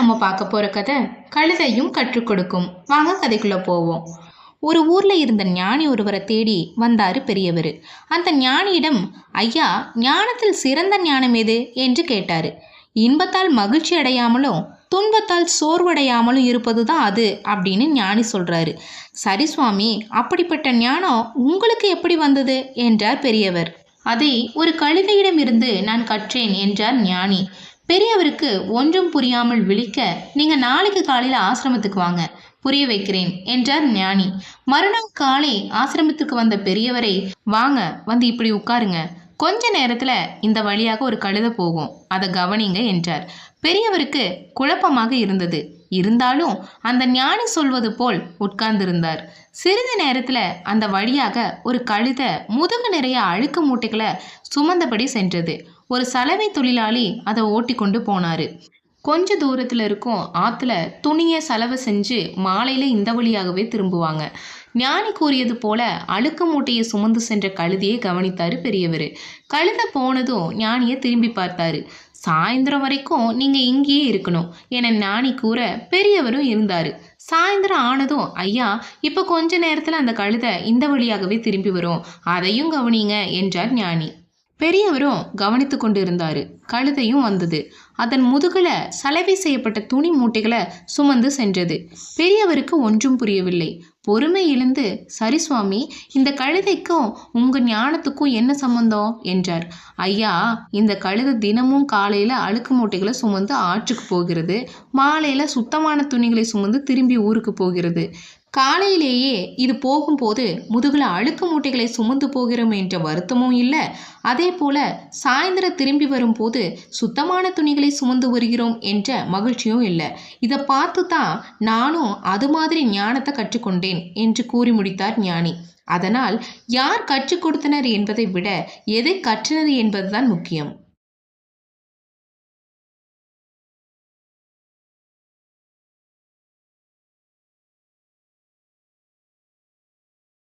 நம்ம பார்க்க போற கதை கழுதையும் கற்றுக் கொடுக்கும். வாங்க கதைக்குள்ள போவோம். ஒரு ஊர்ல இருந்த ஞானி ஒருவரை தேடி வந்தாரு பெரியவர். அந்த ஞானியிடம், ஐயா, ஞானத்தில் சிறந்த ஞானம் எது என்று கேட்டாரு. இன்பத்தால் மகிழ்ச்சி அடையாமலும் துன்பத்தால் சோர்வடையாமலும் இருப்பதுதான் அது அப்படின்னு ஞானி சொல்றாரு. சரி சுவாமி, அப்படிப்பட்ட ஞானம் உங்களுக்கு எப்படி வந்தது என்றார் பெரியவர். அதை ஒரு கழுதையிடம் இருந்து நான் கற்றேன் என்றார் ஞானி. பெரியவருக்கு ஒன்றும் புரியாமல் விழிக்க, நீங்க நாளைக்கு காலையில ஆசிரமத்துக்கு வாங்க, புரிய வைக்கிறேன் என்றார் ஞானி. மறுநாள் காலை ஆசிரமத்துக்கு வந்த பெரியவரை, வாங்க வந்து இப்படி உட்காருங்க, கொஞ்ச நேரத்துல இந்த வழியாக ஒரு கழுதை போகும், அதை கவனிங்க என்றார். பெரியவருக்கு குழப்பமாக இருந்தது. இருந்தாலும் அந்த ஞானி சொல்வது போல் உட்கார்ந்திருந்தார். சிறிது நேரத்துல அந்த வழியாக ஒரு கழுதை முதுகு நிறைய அழுக்கு மூட்டைகளை சுமந்தபடி சென்றது. ஒரு சலவை தொழிலாளி அதை ஓட்டி கொண்டு போனாரு. கொஞ்ச தூரத்துல இருக்கும் ஆத்துல துணியை சலவை செஞ்சு மாலையில இந்த வழியாகவே திரும்புவாங்க. ஞானி கூறியது போல அழுக்கு மூட்டையை சுமந்து சென்ற கழுதையை கவனித்தாரு பெரியவர். கழுதை போனதும் ஞானியை திரும்பி பார்த்தாரு. சாயந்தரம் வரைக்கும் நீங்க இங்கேயே இருக்கணும் என ஞானி கூற பெரியவரும் இருந்தாரு. சாயந்தரம் ஆனதும், ஐயா, இப்ப கொஞ்ச நேரத்துல அந்த கழுதை இந்த வழியாகவே திரும்பி வரும், அதையும் கவனிங்க என்றார் ஞானி. பெரியவரும் கவனித்து கொண்டு இருந்தாரு. கழுதையும் வந்தது. அதன் முதுகுல சலவை செய்யப்பட்ட துணி மூட்டைகளை சுமந்து சென்றது. பெரியவருக்கு ஒன்றும் புரியவில்லை. பொறுமை இழந்து, சரி சுவாமி, இந்த கழுதைக்கும் உங்க ஞானத்துக்கும் என்ன சம்பந்தம் என்றார். ஐயா, இந்த கழுதை தினமும் காலையில அழுக்கு மூட்டைகளை சுமந்து ஆற்றுக்கு போகிறது, மாலையில சுத்தமான துணிகளை சுமந்து திரும்பி ஊருக்கு போகிறது. காலையிலேயே இது போகும்போது முதுகுல அழுக்கு மூட்டைகளை சுமந்து போகிறோம் என்ற வருத்தமும் இல்லை, அதே போல சாயந்தரம் திரும்பி வரும்போது சுத்தமான துணிகளை சுமந்து வருகிறோம் என்ற மகிழ்ச்சியும் இல்லை. இதை பார்த்து தான் நானும் அது மாதிரி ஞானத்தை கற்றுக்கொண்டேன் என்று கூறி முடித்தார் ஞானி. அதனால் யார் கற்றுக் கொடுத்தனர் என்பதை விட எதை கற்றினர் என்பதுதான் முக்கியம்.